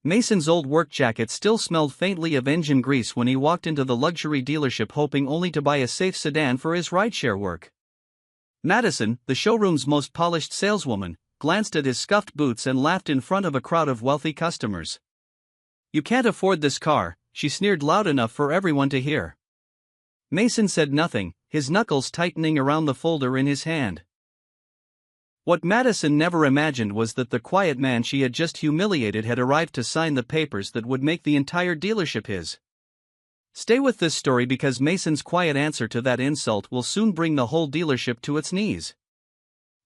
Mason's old work jacket still smelled faintly of engine grease when he walked into the luxury dealership, hoping only to buy a safe sedan for his rideshare work. Madison, the showroom's most polished saleswoman, glanced at his scuffed boots and laughed in front of a crowd of wealthy customers. "You can't afford this car," she sneered loud enough for everyone to hear. Mason said nothing, his knuckles tightening around the folder in his hand. What Madison never imagined was that the quiet man she had just humiliated had arrived to sign the papers that would make the entire dealership his. Stay with this story because Mason's quiet answer to that insult will soon bring the whole dealership to its knees.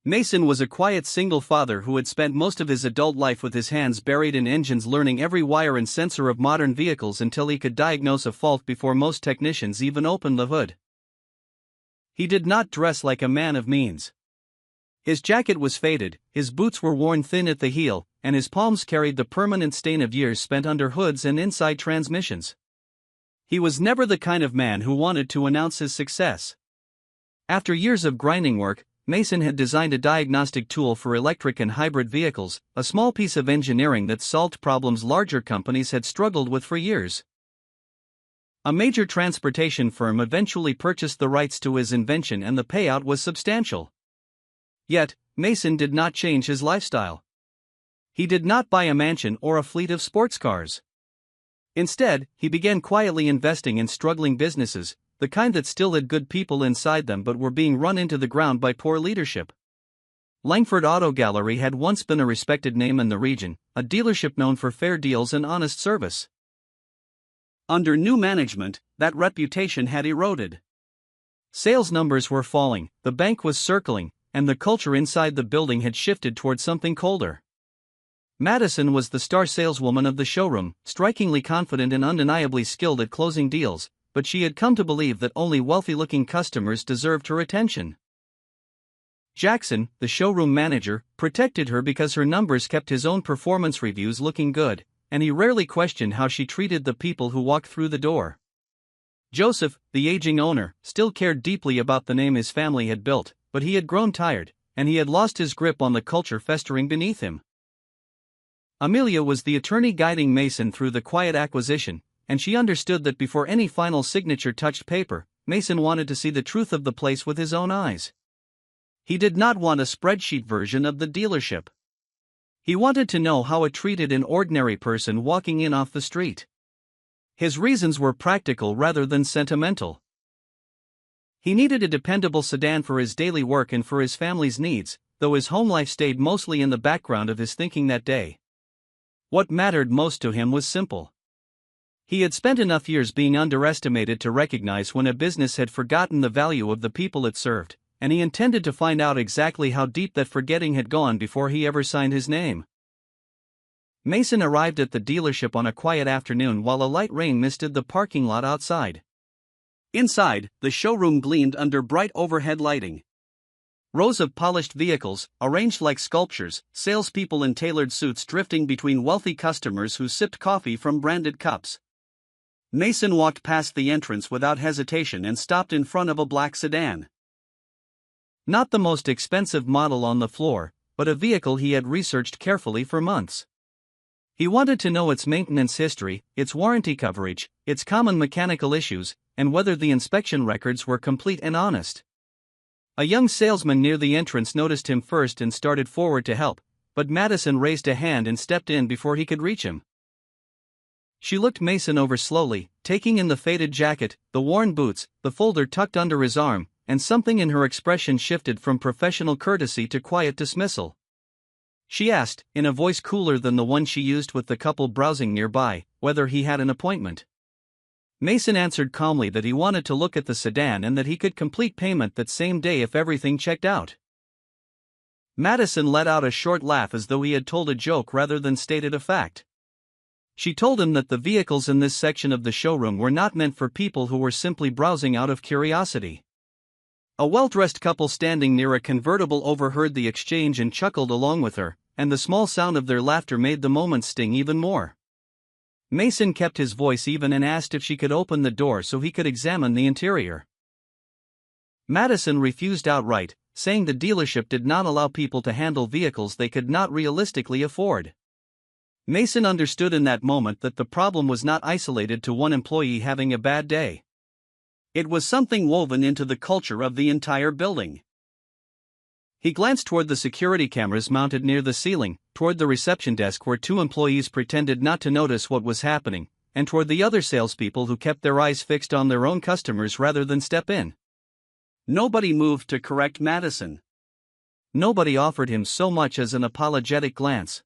Mason was a quiet single father who had spent most of his adult life with his hands buried in engines, learning every wire and sensor of modern vehicles until he could diagnose a fault before most technicians even opened the hood. He did not dress like a man of means. His jacket was faded, his boots were worn thin at the heel, and his palms carried the permanent stain of years spent under hoods and inside transmissions. He was never the kind of man who wanted to announce his success. After years of grinding work, Mason had designed a diagnostic tool for electric and hybrid vehicles, a small piece of engineering that solved problems larger companies had struggled with for years. A major transportation firm eventually purchased the rights to his invention and the payout was substantial. Yet, Mason did not change his lifestyle. He did not buy a mansion or a fleet of sports cars. Instead, he began quietly investing in struggling businesses, the kind that still had good people inside them but were being run into the ground by poor leadership. Langford Auto Gallery had once been a respected name in the region, a dealership known for fair deals and honest service. Under new management, that reputation had eroded. Sales numbers were falling, the bank was circling, and the culture inside the building had shifted toward something colder. Madison was the star saleswoman of the showroom, strikingly confident and undeniably skilled at closing deals, but she had come to believe that only wealthy-looking customers deserved her attention. Jackson, the showroom manager, protected her because her numbers kept his own performance reviews looking good, and he rarely questioned how she treated the people who walked through the door. Joseph, the aging owner, still cared deeply about the name his family had built, but he had grown tired, and he had lost his grip on the culture festering beneath him. Amelia was the attorney guiding Mason through the quiet acquisition, and she understood that before any final signature touched paper, Mason wanted to see the truth of the place with his own eyes. He did not want a spreadsheet version of the dealership. He wanted to know how it treated an ordinary person walking in off the street. His reasons were practical rather than sentimental. He needed a dependable sedan for his daily work and for his family's needs, though his home life stayed mostly in the background of his thinking that day. What mattered most to him was simple. He had spent enough years being underestimated to recognize when a business had forgotten the value of the people it served, and he intended to find out exactly how deep that forgetting had gone before he ever signed his name. Mason arrived at the dealership on a quiet afternoon while a light rain misted the parking lot outside. Inside, the showroom gleamed under bright overhead lighting. Rows of polished vehicles, arranged like sculptures, salespeople in tailored suits drifting between wealthy customers who sipped coffee from branded cups. Mason walked past the entrance without hesitation and stopped in front of a black sedan. Not the most expensive model on the floor, but a vehicle he had researched carefully for months. He wanted to know its maintenance history, its warranty coverage, its common mechanical issues, and whether the inspection records were complete and honest. A young salesman near the entrance noticed him first and started forward to help, but Madison raised a hand and stepped in before he could reach him. She looked Mason over slowly, taking in the faded jacket, the worn boots, the folder tucked under his arm, and something in her expression shifted from professional courtesy to quiet dismissal. She asked, in a voice cooler than the one she used with the couple browsing nearby, whether he had an appointment. Mason answered calmly that he wanted to look at the sedan and that he could complete payment that same day if everything checked out. Madison let out a short laugh as though he had told a joke rather than stated a fact. She told him that the vehicles in this section of the showroom were not meant for people who were simply browsing out of curiosity. A well-dressed couple standing near a convertible overheard the exchange and chuckled along with her, and the small sound of their laughter made the moment sting even more. Mason kept his voice even and asked if she could open the door so he could examine the interior. Madison refused outright, saying the dealership did not allow people to handle vehicles they could not realistically afford. Mason understood in that moment that the problem was not isolated to one employee having a bad day. It was something woven into the culture of the entire building. He glanced toward the security cameras mounted near the ceiling, toward the reception desk where two employees pretended not to notice what was happening, and toward the other salespeople who kept their eyes fixed on their own customers rather than step in. Nobody moved to correct Madison. Nobody offered him so much as an apologetic glance.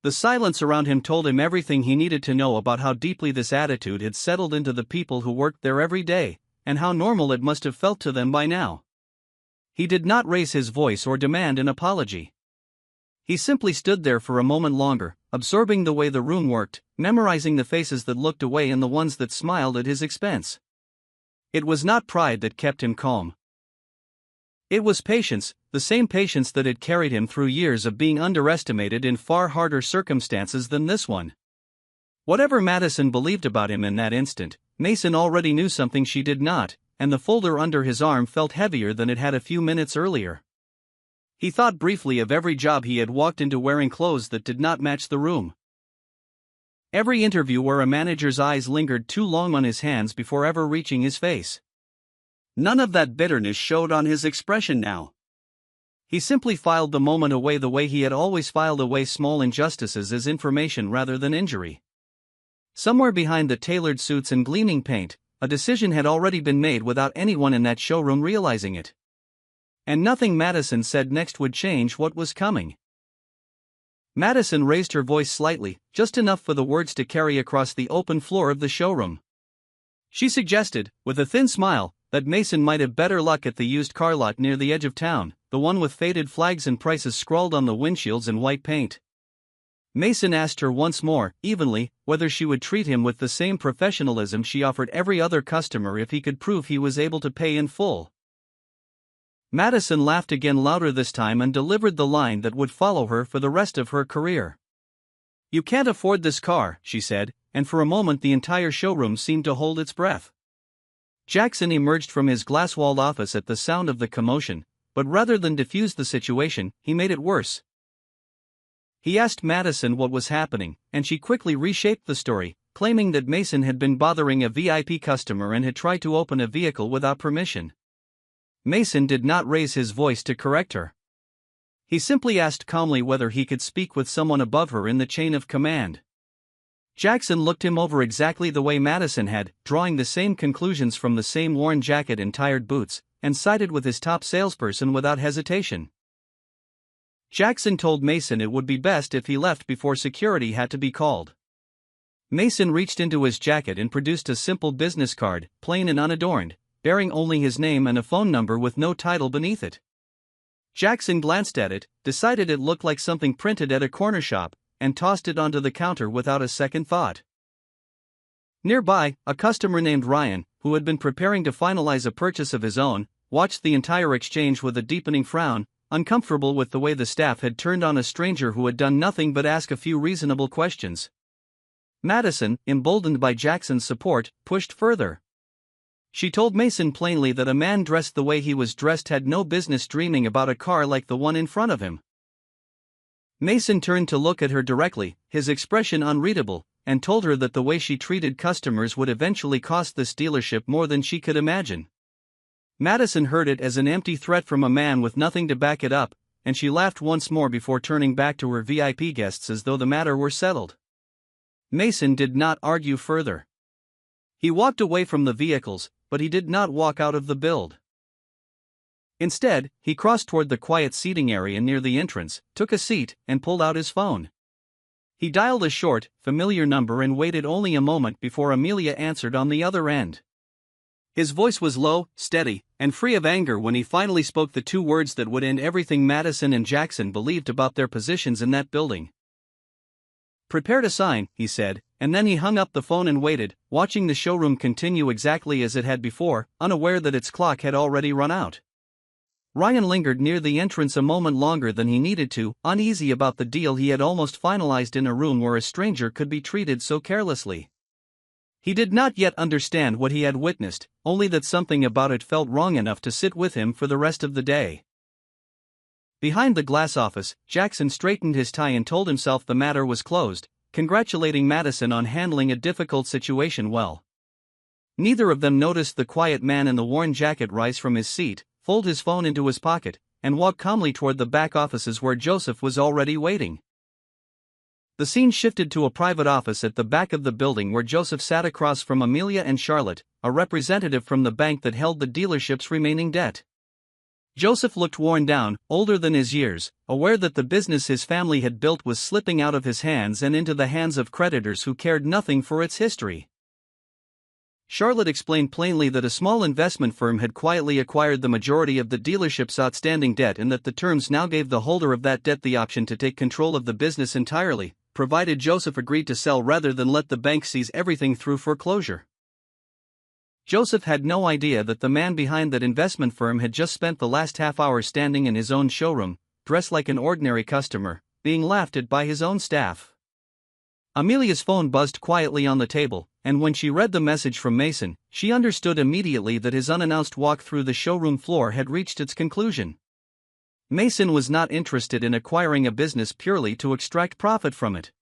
The silence around him told him everything he needed to know about how deeply this attitude had settled into the people who worked there every day, and how normal it must have felt to them by now. He did not raise his voice or demand an apology. He simply stood there for a moment longer, absorbing the way the room worked, memorizing the faces that looked away and the ones that smiled at his expense. It was not pride that kept him calm. It was patience, the same patience that had carried him through years of being underestimated in far harder circumstances than this one. Whatever Madison believed about him in that instant, Mason already knew something she did not, and the folder under his arm felt heavier than it had a few minutes earlier. He thought briefly of every job he had walked into wearing clothes that did not match the room. Every interview where a manager's eyes lingered too long on his hands before ever reaching his face. None of that bitterness showed on his expression now. He simply filed the moment away the way he had always filed away small injustices as information rather than injury. Somewhere behind the tailored suits and gleaming paint, a decision had already been made without anyone in that showroom realizing it. And nothing Madison said next would change what was coming. Madison raised her voice slightly, just enough for the words to carry across the open floor of the showroom. She suggested, with a thin smile, that Mason might have better luck at the used car lot near the edge of town, the one with faded flags and prices scrawled on the windshields in white paint. Mason asked her once more, evenly, whether she would treat him with the same professionalism she offered every other customer if he could prove he was able to pay in full. Madison laughed again, louder this time, and delivered the line that would follow her for the rest of her career. "You can't afford this car," she said, and for a moment the entire showroom seemed to hold its breath. Jackson emerged from his glass-walled office at the sound of the commotion, but rather than diffuse the situation, he made it worse. He asked Madison what was happening, and she quickly reshaped the story, claiming that Mason had been bothering a VIP customer and had tried to open a vehicle without permission. Mason did not raise his voice to correct her. He simply asked calmly whether he could speak with someone above her in the chain of command. Jackson looked him over exactly the way Madison had, drawing the same conclusions from the same worn jacket and tired boots, and sided with his top salesperson without hesitation. Jackson told Mason it would be best if he left before security had to be called. Mason reached into his jacket and produced a simple business card, plain and unadorned, bearing only his name and a phone number with no title beneath it. Jackson glanced at it, decided it looked like something printed at a corner shop, and tossed it onto the counter without a second thought. Nearby, a customer named Ryan, who had been preparing to finalize a purchase of his own, watched the entire exchange with a deepening frown, uncomfortable with the way the staff had turned on a stranger who had done nothing but ask a few reasonable questions. Madison, emboldened by Jackson's support, pushed further. She told Mason plainly that a man dressed the way he was dressed had no business dreaming about a car like the one in front of him. Mason turned to look at her directly, his expression unreadable, and told her that the way she treated customers would eventually cost this dealership more than she could imagine. Madison heard it as an empty threat from a man with nothing to back it up, and she laughed once more before turning back to her VIP guests as though the matter were settled. Mason did not argue further. He walked away from the vehicles, but he did not walk out of the build. Instead, he crossed toward the quiet seating area near the entrance, took a seat, and pulled out his phone. He dialed a short, familiar number and waited only a moment before Amelia answered on the other end. His voice was low, steady, and free of anger when he finally spoke the two words that would end everything Madison and Jackson believed about their positions in that building. "Prepare to sign," he said, and then he hung up the phone and waited, watching the showroom continue exactly as it had before, unaware that its clock had already run out. Ryan lingered near the entrance a moment longer than he needed to, uneasy about the deal he had almost finalized in a room where a stranger could be treated so carelessly. He did not yet understand what he had witnessed, only that something about it felt wrong enough to sit with him for the rest of the day. Behind the glass office, Jackson straightened his tie and told himself the matter was closed, congratulating Madison on handling a difficult situation well. Neither of them noticed the quiet man in the worn jacket rise from his seat, fold his phone into his pocket, and walk calmly toward the back offices where Joseph was already waiting. The scene shifted to a private office at the back of the building where Joseph sat across from Amelia and Charlotte, a representative from the bank that held the dealership's remaining debt. Joseph looked worn down, older than his years, aware that the business his family had built was slipping out of his hands and into the hands of creditors who cared nothing for its history. Charlotte explained plainly that a small investment firm had quietly acquired the majority of the dealership's outstanding debt and that the terms now gave the holder of that debt the option to take control of the business entirely, provided Joseph agreed to sell rather than let the bank seize everything through foreclosure. Joseph had no idea that the man behind that investment firm had just spent the last half hour standing in his own showroom, dressed like an ordinary customer, being laughed at by his own staff. Amelia's phone buzzed quietly on the table, and when she read the message from Mason, she understood immediately that his unannounced walk through the showroom floor had reached its conclusion. Mason was not interested in acquiring a business purely to extract profit from it.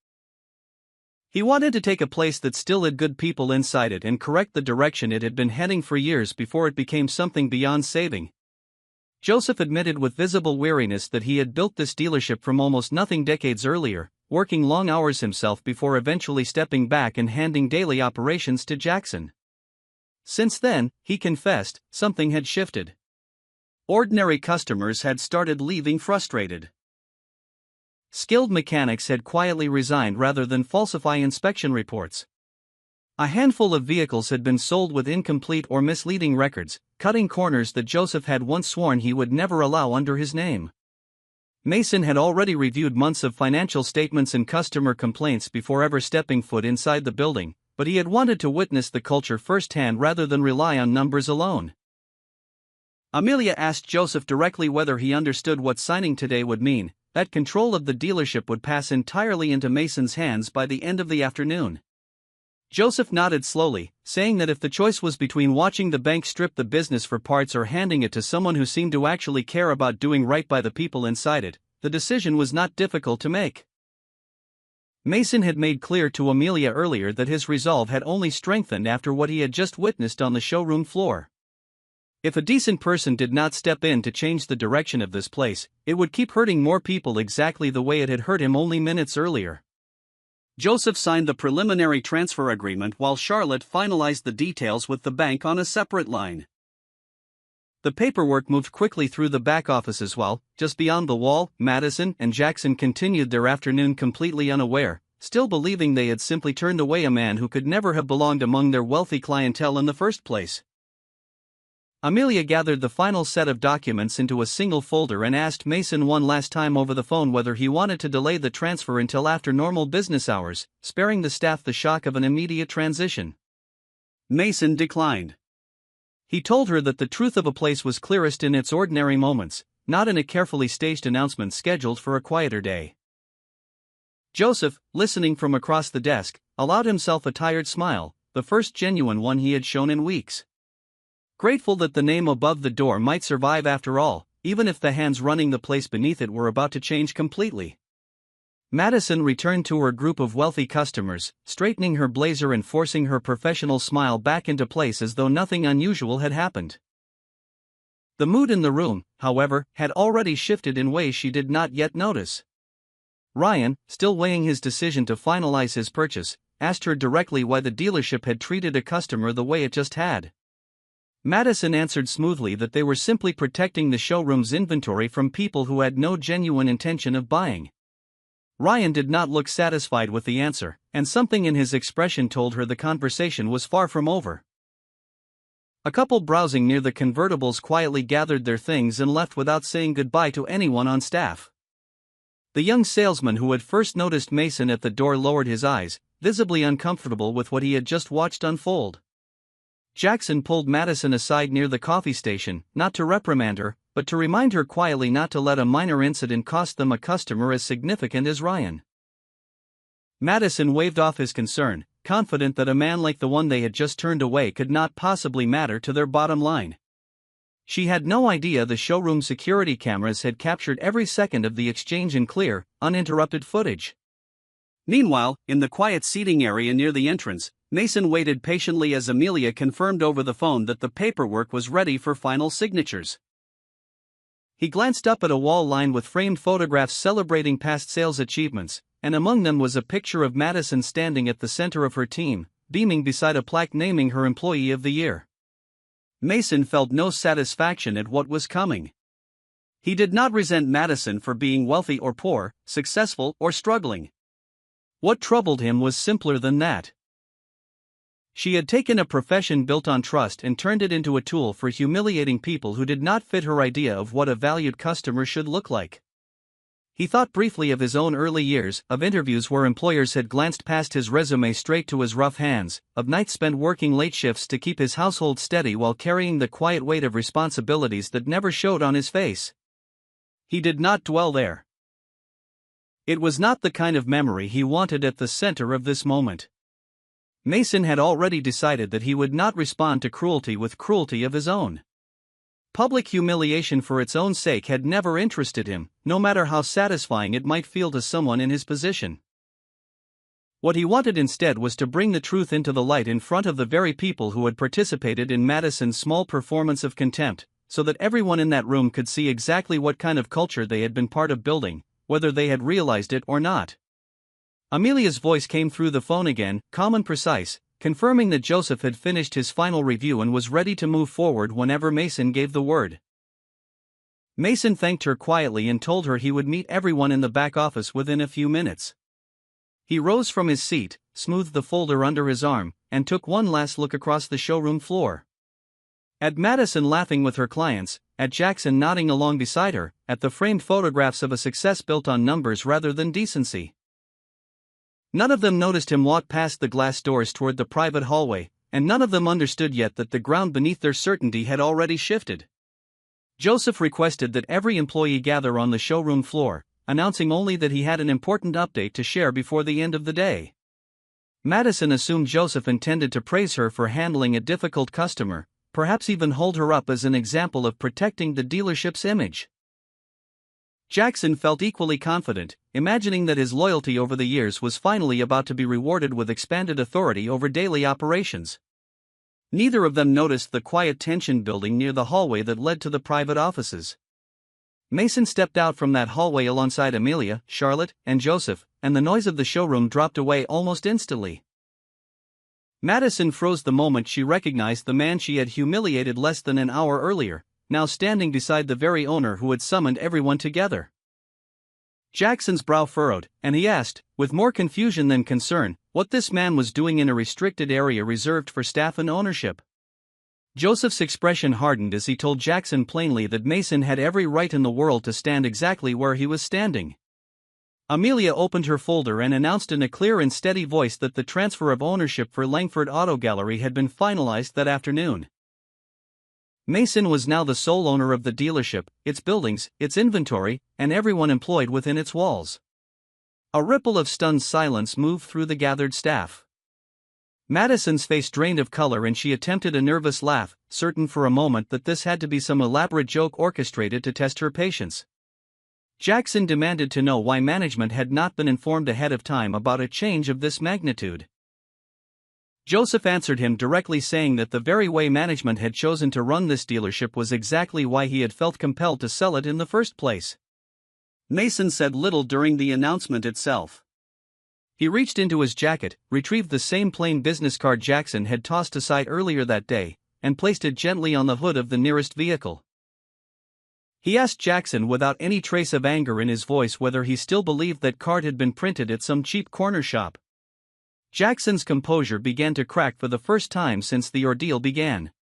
He wanted to take a place that still had good people inside it and correct the direction it had been heading for years before it became something beyond saving. Joseph admitted with visible weariness that he had built this dealership from almost nothing decades earlier, working long hours himself before eventually stepping back and handing daily operations to Jackson. Since then, he confessed, something had shifted. Ordinary customers had started leaving frustrated. Skilled mechanics had quietly resigned rather than falsify inspection reports. A handful of vehicles had been sold with incomplete or misleading records, cutting corners that Joseph had once sworn he would never allow under his name. Mason had already reviewed months of financial statements and customer complaints before ever stepping foot inside the building, but he had wanted to witness the culture firsthand rather than rely on numbers alone. Amelia asked Joseph directly whether he understood what signing today would mean, that control of the dealership would pass entirely into Mason's hands by the end of the afternoon. Joseph nodded slowly, saying that if the choice was between watching the bank strip the business for parts or handing it to someone who seemed to actually care about doing right by the people inside it, the decision was not difficult to make. Mason had made clear to Amelia earlier that his resolve had only strengthened after what he had just witnessed on the showroom floor. If a decent person did not step in to change the direction of this place, it would keep hurting more people exactly the way it had hurt him only minutes earlier. Joseph signed the preliminary transfer agreement while Charlotte finalized the details with the bank on a separate line. The paperwork moved quickly through the back offices while, just beyond the wall, Madison and Jackson continued their afternoon completely unaware, still believing they had simply turned away a man who could never have belonged among their wealthy clientele in the first place. Amelia gathered the final set of documents into a single folder and asked Mason one last time over the phone whether he wanted to delay the transfer until after normal business hours, sparing the staff the shock of an immediate transition. Mason declined. He told her that the truth of a place was clearest in its ordinary moments, not in a carefully staged announcement scheduled for a quieter day. Joseph, listening from across the desk, allowed himself a tired smile, the first genuine one he had shown in weeks. Grateful that the name above the door might survive after all, even if the hands running the place beneath it were about to change completely. Madison returned to her group of wealthy customers, straightening her blazer and forcing her professional smile back into place as though nothing unusual had happened. The mood in the room, however, had already shifted in ways she did not yet notice. Ryan, still weighing his decision to finalize his purchase, asked her directly why the dealership had treated a customer the way it just had. Madison answered smoothly that they were simply protecting the showroom's inventory from people who had no genuine intention of buying. Ryan did not look satisfied with the answer, and something in his expression told her the conversation was far from over. A couple browsing near the convertibles quietly gathered their things and left without saying goodbye to anyone on staff. The young salesman who had first noticed Mason at the door lowered his eyes, visibly uncomfortable with what he had just watched unfold. Jackson pulled Madison aside near the coffee station, not to reprimand her, but to remind her quietly not to let a minor incident cost them a customer as significant as Ryan. Madison waved off his concern, confident that a man like the one they had just turned away could not possibly matter to their bottom line. She had no idea the showroom security cameras had captured every second of the exchange in clear, uninterrupted footage. Meanwhile, in the quiet seating area near the entrance, Mason waited patiently as Amelia confirmed over the phone that the paperwork was ready for final signatures. He glanced up at a wall lined with framed photographs celebrating past sales achievements, and among them was a picture of Madison standing at the center of her team, beaming beside a plaque naming her Employee of the Year. Mason felt no satisfaction at what was coming. He did not resent Madison for being wealthy or poor, successful or struggling. What troubled him was simpler than that. She had taken a profession built on trust and turned it into a tool for humiliating people who did not fit her idea of what a valued customer should look like. He thought briefly of his own early years, of interviews where employers had glanced past his resume straight to his rough hands, of nights spent working late shifts to keep his household steady while carrying the quiet weight of responsibilities that never showed on his face. He did not dwell there. It was not the kind of memory he wanted at the center of this moment. Mason had already decided that he would not respond to cruelty with cruelty of his own. Public humiliation for its own sake had never interested him, no matter how satisfying it might feel to someone in his position. What he wanted instead was to bring the truth into the light in front of the very people who had participated in Madison's small performance of contempt, so that everyone in that room could see exactly what kind of culture they had been part of building, whether they had realized it or not. Amelia's voice came through the phone again, calm and precise, confirming that Joseph had finished his final review and was ready to move forward whenever Mason gave the word. Mason thanked her quietly and told her he would meet everyone in the back office within a few minutes. He rose from his seat, smoothed the folder under his arm, and took one last look across the showroom floor. At Madison laughing with her clients, at Jackson nodding along beside her, at the framed photographs of a success built on numbers rather than decency. None of them noticed him walk past the glass doors toward the private hallway, and none of them understood yet that the ground beneath their certainty had already shifted. Joseph requested that every employee gather on the showroom floor, announcing only that he had an important update to share before the end of the day. Madison assumed Joseph intended to praise her for handling a difficult customer, perhaps even hold her up as an example of protecting the dealership's image. Jackson felt equally confident, imagining that his loyalty over the years was finally about to be rewarded with expanded authority over daily operations. Neither of them noticed the quiet tension building near the hallway that led to the private offices. Mason stepped out from that hallway alongside Amelia, Charlotte, and Joseph, and the noise of the showroom dropped away almost instantly. Madison froze the moment she recognized the man she had humiliated less than an hour earlier, now standing beside the very owner who had summoned everyone together. Jackson's brow furrowed, and he asked, with more confusion than concern, what this man was doing in a restricted area reserved for staff and ownership. Joseph's expression hardened as he told Jackson plainly that Mason had every right in the world to stand exactly where he was standing. Amelia opened her folder and announced in a clear and steady voice that the transfer of ownership for Langford Auto Gallery had been finalized that afternoon. Mason was now the sole owner of the dealership, its buildings, its inventory, and everyone employed within its walls. A ripple of stunned silence moved through the gathered staff. Madison's face drained of color and she attempted a nervous laugh, certain for a moment that this had to be some elaborate joke orchestrated to test her patience. Jackson demanded to know why management had not been informed ahead of time about a change of this magnitude. Joseph answered him directly, saying that the very way management had chosen to run this dealership was exactly why he had felt compelled to sell it in the first place. Mason said little during the announcement itself. He reached into his jacket, retrieved the same plain business card Jackson had tossed aside earlier that day, and placed it gently on the hood of the nearest vehicle. He asked Jackson without any trace of anger in his voice whether he still believed that card had been printed at some cheap corner shop. Jackson's composure began to crack for the first time since the ordeal began.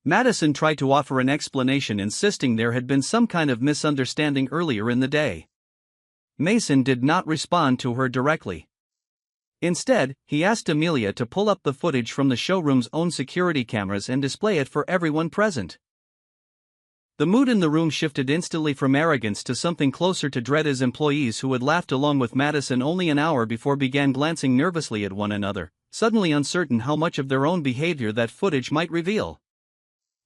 Madison tried to offer an explanation, insisting there had been some kind of misunderstanding earlier in the day. Mason did not respond to her directly. Instead, he asked Amelia to pull up the footage from the showroom's own security cameras and display it for everyone present. The mood in the room shifted instantly from arrogance to something closer to dread as employees who had laughed along with Madison only an hour before began glancing nervously at one another, suddenly uncertain how much of their own behavior that footage might reveal.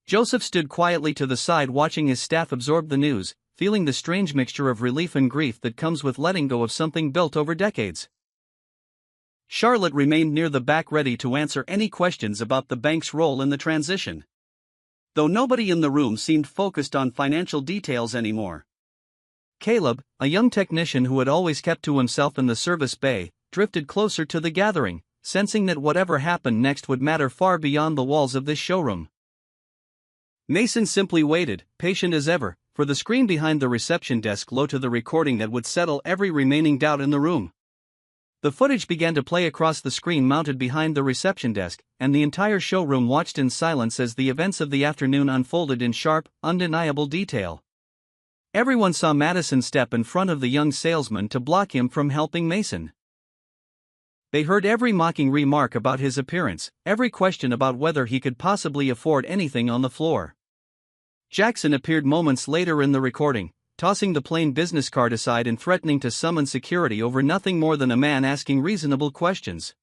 Joseph stood quietly to the side watching his staff absorb the news, feeling the strange mixture of relief and grief that comes with letting go of something built over decades. Charlotte remained near the back ready to answer any questions about the bank's role in the transition, though nobody in the room seemed focused on financial details anymore. Caleb, a young technician who had always kept to himself in the service bay, drifted closer to the gathering, sensing that whatever happened next would matter far beyond the walls of this showroom. Mason simply waited, patient as ever, for the screen behind the reception desk low to the recording that would settle every remaining doubt in the room. The footage began to play across the screen mounted behind the reception desk, and the entire showroom watched in silence as the events of the afternoon unfolded in sharp, undeniable detail. Everyone saw Madison step in front of the young salesman to block him from helping Mason. They heard every mocking remark about his appearance, every question about whether he could possibly afford anything on the floor. Jackson appeared moments later in the recording, tossing the plain business card aside and threatening to summon security over nothing more than a man asking reasonable questions.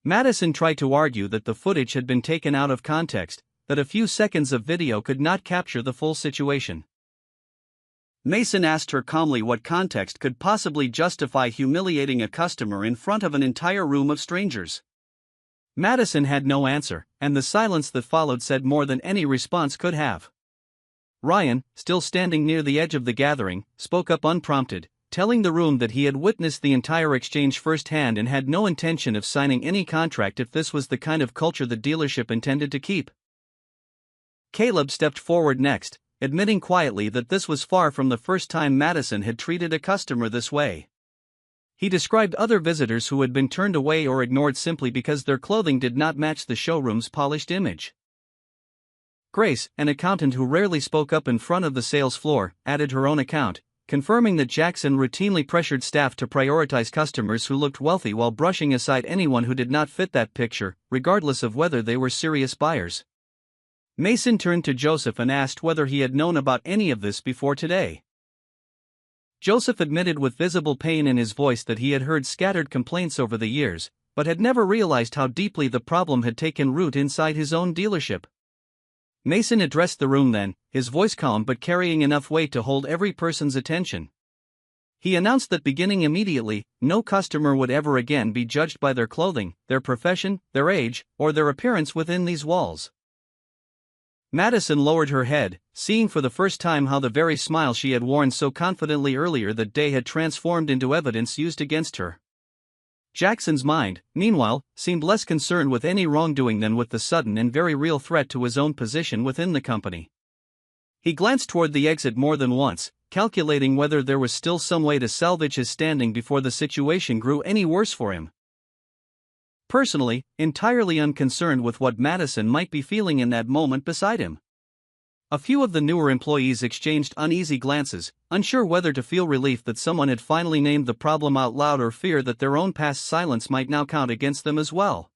Madison tried to argue that the footage had been taken out of context, that a few seconds of video could not capture the full situation. Mason asked her calmly what context could possibly justify humiliating a customer in front of an entire room of strangers. Madison had no answer, and the silence that followed said more than any response could have. Ryan, still standing near the edge of the gathering, spoke up unprompted, telling the room that he had witnessed the entire exchange firsthand and had no intention of signing any contract if this was the kind of culture the dealership intended to keep. Caleb stepped forward next, admitting quietly that this was far from the first time Madison had treated a customer this way. He described other visitors who had been turned away or ignored simply because their clothing did not match the showroom's polished image. Grace, an accountant who rarely spoke up in front of the sales floor, added her own account, confirming that Jackson routinely pressured staff to prioritize customers who looked wealthy while brushing aside anyone who did not fit that picture, regardless of whether they were serious buyers. Mason turned to Joseph and asked whether he had known about any of this before today. Joseph admitted with visible pain in his voice that he had heard scattered complaints over the years, but had never realized how deeply the problem had taken root inside his own dealership. Mason addressed the room then, his voice calm but carrying enough weight to hold every person's attention. He announced that beginning immediately, no customer would ever again be judged by their clothing, their profession, their age, or their appearance within these walls. Madison lowered her head, seeing for the first time how the very smile she had worn so confidently earlier that day had transformed into evidence used against her. Jackson's mind, meanwhile, seemed less concerned with any wrongdoing than with the sudden and very real threat to his own position within the company. He glanced toward the exit more than once, calculating whether there was still some way to salvage his standing before the situation grew any worse for him. Personally, entirely unconcerned with what Madison might be feeling in that moment beside him. A few of the newer employees exchanged uneasy glances, unsure whether to feel relief that someone had finally named the problem out loud or fear that their own past silence might now count against them as well.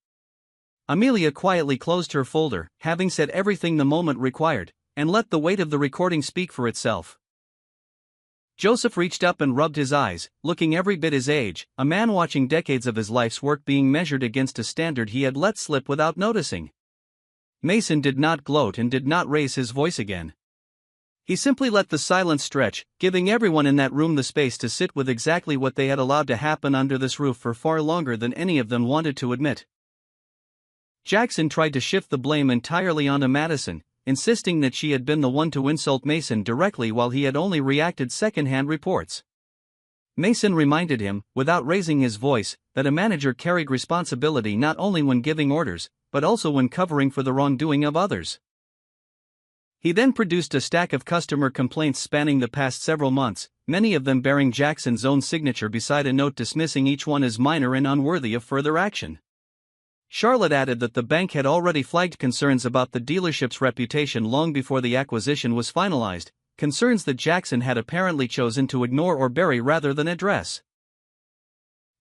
Amelia quietly closed her folder, having said everything the moment required, and let the weight of the recording speak for itself. Joseph reached up and rubbed his eyes, looking every bit his age, a man watching decades of his life's work being measured against a standard he had let slip without noticing. Mason did not gloat and did not raise his voice again. He simply let the silence stretch, giving everyone in that room the space to sit with exactly what they had allowed to happen under this roof for far longer than any of them wanted to admit. Jackson tried to shift the blame entirely onto Madison, insisting that she had been the one to insult Mason directly while he had only reacted second-hand reports. Mason reminded him, without raising his voice, that a manager carried responsibility not only when giving orders, but also when covering for the wrongdoing of others. He then produced a stack of customer complaints spanning the past several months, many of them bearing Jackson's own signature beside a note dismissing each one as minor and unworthy of further action. Charlotte added that the bank had already flagged concerns about the dealership's reputation long before the acquisition was finalized, concerns that Jackson had apparently chosen to ignore or bury rather than address.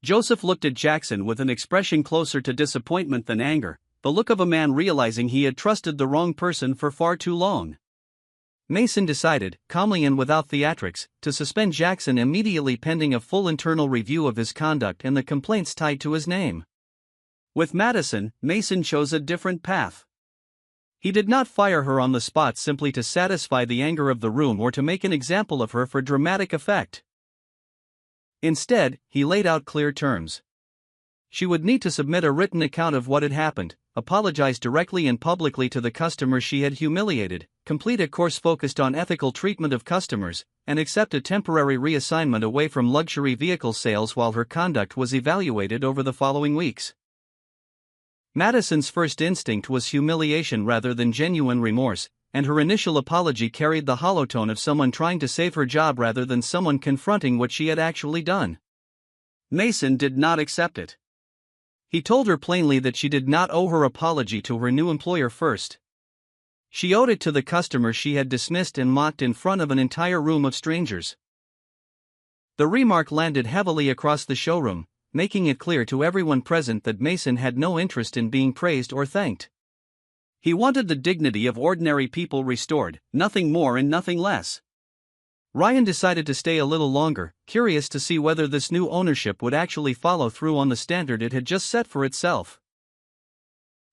Joseph looked at Jackson with an expression closer to disappointment than anger, the look of a man realizing he had trusted the wrong person for far too long. Mason decided, calmly and without theatrics, to suspend Jackson immediately pending a full internal review of his conduct and the complaints tied to his name. With Madison, Mason chose a different path. He did not fire her on the spot simply to satisfy the anger of the room or to make an example of her for dramatic effect. Instead, he laid out clear terms. She would need to submit a written account of what had happened, apologize directly and publicly to the customer she had humiliated, complete a course focused on ethical treatment of customers, and accept a temporary reassignment away from luxury vehicle sales while her conduct was evaluated over the following weeks. Madison's first instinct was humiliation rather than genuine remorse, and her initial apology carried the hollow tone of someone trying to save her job rather than someone confronting what she had actually done. Mason did not accept it. He told her plainly that she did not owe her apology to her new employer first. She owed it to the customer she had dismissed and mocked in front of an entire room of strangers. The remark landed heavily across the showroom, making it clear to everyone present that Mason had no interest in being praised or thanked. He wanted the dignity of ordinary people restored, nothing more and nothing less. Ryan decided to stay a little longer, curious to see whether this new ownership would actually follow through on the standard it had just set for itself.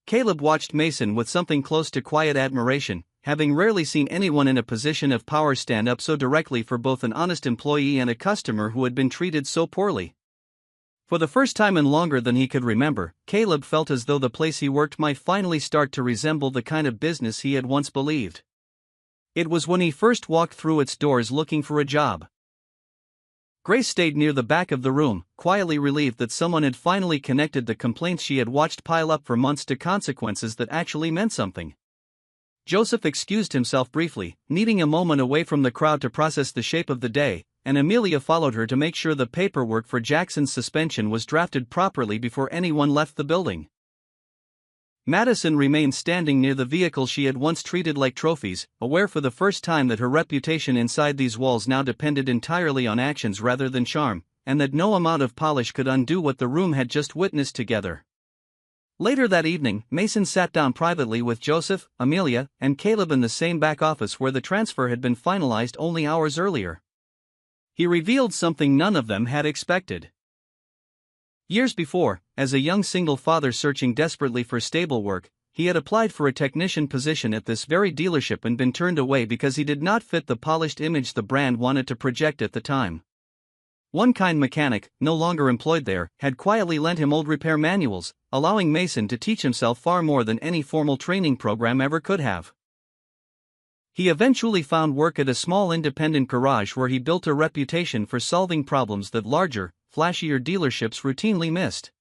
Caleb watched Mason with something close to quiet admiration, having rarely seen anyone in a position of power stand up so directly for both an honest employee and a customer who had been treated so poorly. For the first time in longer than he could remember, Caleb felt as though the place he worked might finally start to resemble the kind of business he had once believed. It was when he first walked through its doors looking for a job. Grace stayed near the back of the room, quietly relieved that someone had finally connected the complaints she had watched pile up for months to consequences that actually meant something. Joseph excused himself briefly, needing a moment away from the crowd to process the shape of the day, and Amelia followed her to make sure the paperwork for Jackson's suspension was drafted properly before anyone left the building. Madison remained standing near the vehicle she had once treated like trophies, aware for the first time that her reputation inside these walls now depended entirely on actions rather than charm, and that no amount of polish could undo what the room had just witnessed together. Later that evening, Mason sat down privately with Joseph, Amelia, and Caleb in the same back office where the transfer had been finalized only hours earlier. He revealed something none of them had expected. Years before, as a young single father searching desperately for stable work, he had applied for a technician position at this very dealership and been turned away because he did not fit the polished image the brand wanted to project at the time. One kind mechanic, no longer employed there, had quietly lent him old repair manuals, allowing Mason to teach himself far more than any formal training program ever could have. He eventually found work at a small independent garage where he built a reputation for solving problems that larger, flashier dealerships routinely missed.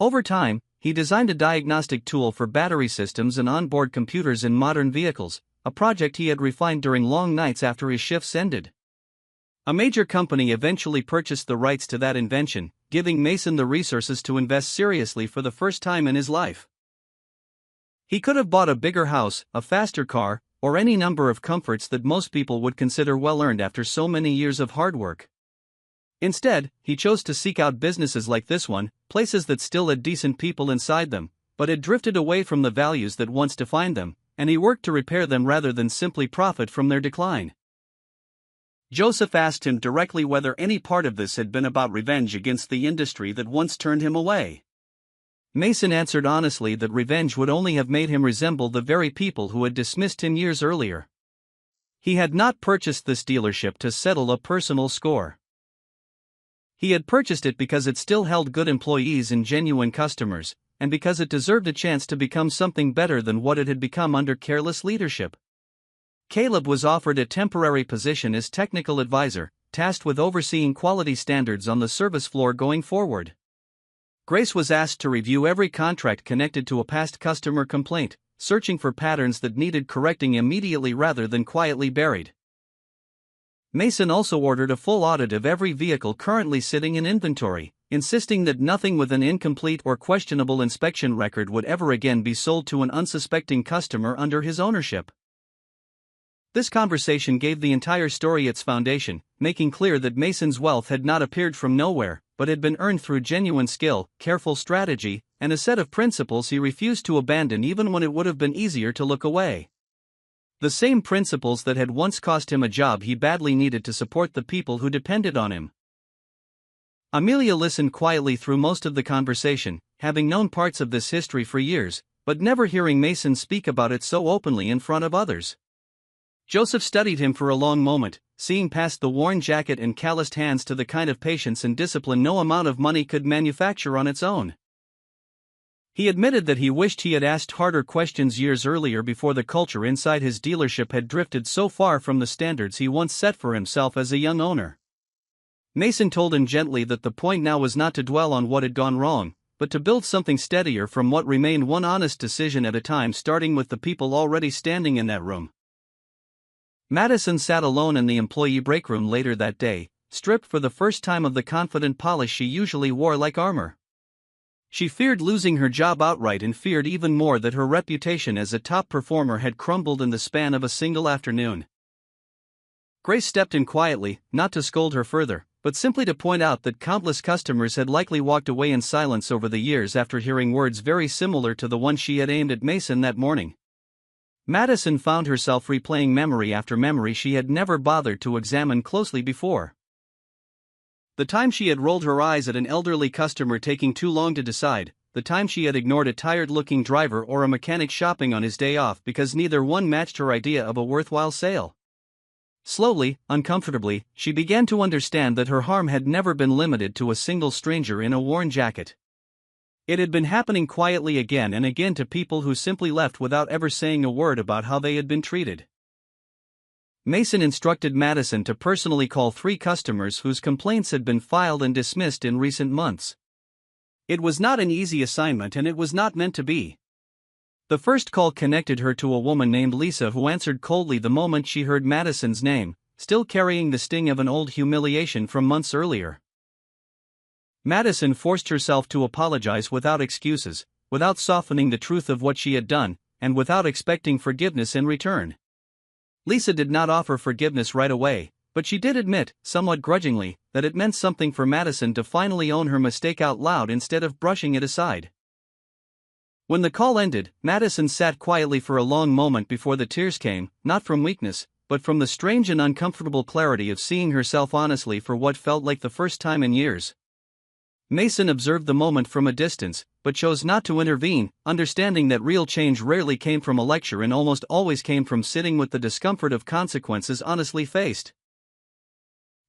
Over time, he designed a diagnostic tool for battery systems and onboard computers in modern vehicles, a project he had refined during long nights after his shifts ended. A major company eventually purchased the rights to that invention, giving Mason the resources to invest seriously for the first time in his life. He could have bought a bigger house, a faster car, or any number of comforts that most people would consider well-earned after so many years of hard work. Instead, he chose to seek out businesses like this one, places that still had decent people inside them, but had drifted away from the values that once defined them, and he worked to repair them rather than simply profit from their decline. Joseph asked him directly whether any part of this had been about revenge against the industry that once turned him away. Mason answered honestly that revenge would only have made him resemble the very people who had dismissed him years earlier. He had not purchased this dealership to settle a personal score. He had purchased it because it still held good employees and genuine customers, and because it deserved a chance to become something better than what it had become under careless leadership. Caleb was offered a temporary position as technical advisor, tasked with overseeing quality standards on the service floor going forward. Grace was asked to review every contract connected to a past customer complaint, searching for patterns that needed correcting immediately rather than quietly buried. Mason also ordered a full audit of every vehicle currently sitting in inventory, insisting that nothing with an incomplete or questionable inspection record would ever again be sold to an unsuspecting customer under his ownership. This conversation gave the entire story its foundation, making clear that Mason's wealth had not appeared from nowhere, but had been earned through genuine skill, careful strategy, and a set of principles he refused to abandon even when it would have been easier to look away. The same principles that had once cost him a job he badly needed to support the people who depended on him. Amelia listened quietly through most of the conversation, having known parts of this history for years, but never hearing Mason speak about it so openly in front of others. Joseph studied him for a long moment, seeing past the worn jacket and calloused hands to the kind of patience and discipline no amount of money could manufacture on its own. He admitted that he wished he had asked harder questions years earlier before the culture inside his dealership had drifted so far from the standards he once set for himself as a young owner. Mason told him gently that the point now was not to dwell on what had gone wrong, but to build something steadier from what remained, one honest decision at a time, starting with the people already standing in that room. Madison sat alone in the employee break room later that day, stripped for the first time of the confident polish she usually wore like armor. She feared losing her job outright and feared even more that her reputation as a top performer had crumbled in the span of a single afternoon. Grace stepped in quietly, not to scold her further, but simply to point out that countless customers had likely walked away in silence over the years after hearing words very similar to the one she had aimed at Mason that morning. Madison found herself replaying memory after memory she had never bothered to examine closely before. The time she had rolled her eyes at an elderly customer taking too long to decide, the time she had ignored a tired-looking driver or a mechanic shopping on his day off because neither one matched her idea of a worthwhile sale. Slowly, uncomfortably, she began to understand that her harm had never been limited to a single stranger in a worn jacket. It had been happening quietly again and again to people who simply left without ever saying a word about how they had been treated. Mason instructed Madison to personally call 3 customers whose complaints had been filed and dismissed in recent months. It was not an easy assignment, and it was not meant to be. The first call connected her to a woman named Lisa who answered coldly the moment she heard Madison's name, still carrying the sting of an old humiliation from months earlier. Madison forced herself to apologize without excuses, without softening the truth of what she had done, and without expecting forgiveness in return. Lisa did not offer forgiveness right away, but she did admit, somewhat grudgingly, that it meant something for Madison to finally own her mistake out loud instead of brushing it aside. When the call ended, Madison sat quietly for a long moment before the tears came, not from weakness, but from the strange and uncomfortable clarity of seeing herself honestly for what felt like the first time in years. Mason observed the moment from a distance, but chose not to intervene, understanding that real change rarely came from a lecture and almost always came from sitting with the discomfort of consequences honestly faced.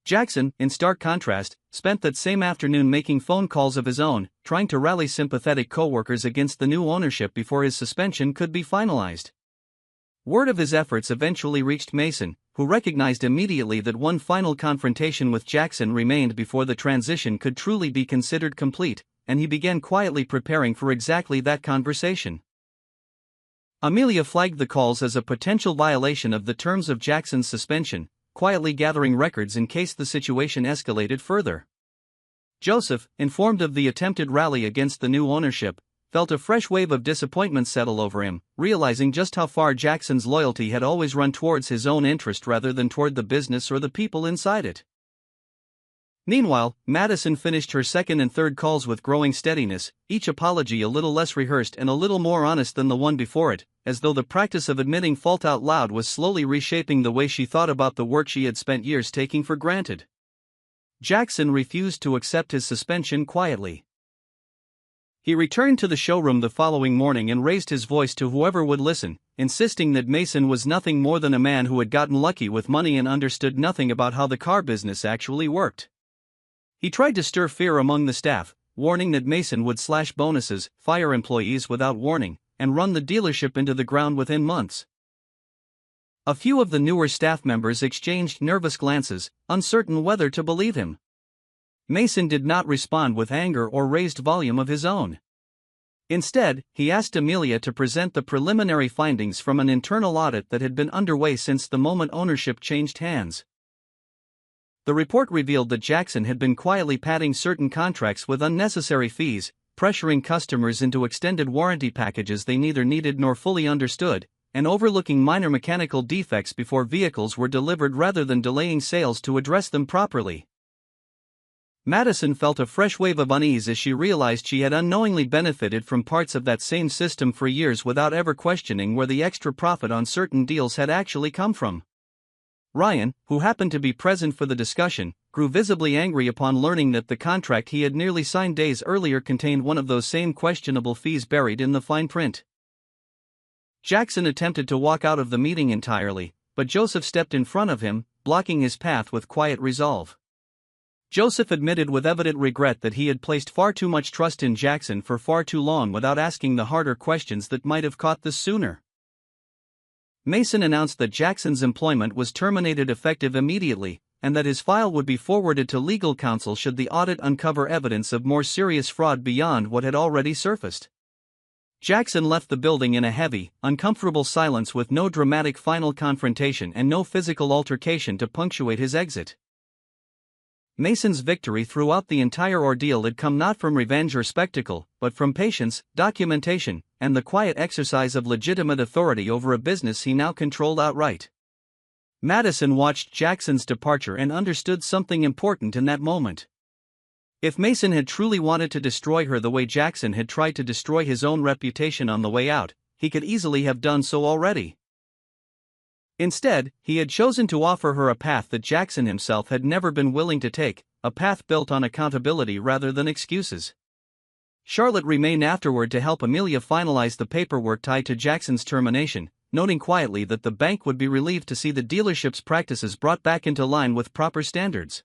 Jackson, in stark contrast, spent that same afternoon making phone calls of his own, trying to rally sympathetic coworkers against the new ownership before his suspension could be finalized. Word of his efforts eventually reached Mason, who recognized immediately that one final confrontation with Jackson remained before the transition could truly be considered complete, and he began quietly preparing for exactly that conversation. Amelia flagged the calls as a potential violation of the terms of Jackson's suspension, quietly gathering records in case the situation escalated further. Joseph, informed of the attempted rally against the new ownership, felt a fresh wave of disappointment settle over him, realizing just how far Jackson's loyalty had always run towards his own interest rather than toward the business or the people inside it. Meanwhile, Madison finished her second and third calls with growing steadiness, each apology a little less rehearsed and a little more honest than the one before it, as though the practice of admitting fault out loud was slowly reshaping the way she thought about the work she had spent years taking for granted. Jackson refused to accept his suspension quietly. He returned to the showroom the following morning and raised his voice to whoever would listen, insisting that Mason was nothing more than a man who had gotten lucky with money and understood nothing about how the car business actually worked. He tried to stir fear among the staff, warning that Mason would slash bonuses, fire employees without warning, and run the dealership into the ground within months. A few of the newer staff members exchanged nervous glances, uncertain whether to believe him. Mason did not respond with anger or raised volume of his own. Instead, he asked Amelia to present the preliminary findings from an internal audit that had been underway since the moment ownership changed hands. The report revealed that Jackson had been quietly padding certain contracts with unnecessary fees, pressuring customers into extended warranty packages they neither needed nor fully understood, and overlooking minor mechanical defects before vehicles were delivered rather than delaying sales to address them properly. Madison felt a fresh wave of unease as she realized she had unknowingly benefited from parts of that same system for years without ever questioning where the extra profit on certain deals had actually come from. Ryan, who happened to be present for the discussion, grew visibly angry upon learning that the contract he had nearly signed days earlier contained one of those same questionable fees buried in the fine print. Jackson attempted to walk out of the meeting entirely, but Joseph stepped in front of him, blocking his path with quiet resolve. Joseph admitted with evident regret that he had placed far too much trust in Jackson for far too long without asking the harder questions that might have caught this sooner. Mason announced that Jackson's employment was terminated effective immediately, and that his file would be forwarded to legal counsel should the audit uncover evidence of more serious fraud beyond what had already surfaced. Jackson left the building in a heavy, uncomfortable silence with no dramatic final confrontation and no physical altercation to punctuate his exit. Mason's victory throughout the entire ordeal had come not from revenge or spectacle, but from patience, documentation, and the quiet exercise of legitimate authority over a business he now controlled outright. Madison watched Jackson's departure and understood something important in that moment. If Mason had truly wanted to destroy her the way Jackson had tried to destroy his own reputation on the way out, he could easily have done so already. Instead, he had chosen to offer her a path that Jackson himself had never been willing to take, a path built on accountability rather than excuses. Charlotte remained afterward to help Amelia finalize the paperwork tied to Jackson's termination, noting quietly that the bank would be relieved to see the dealership's practices brought back into line with proper standards.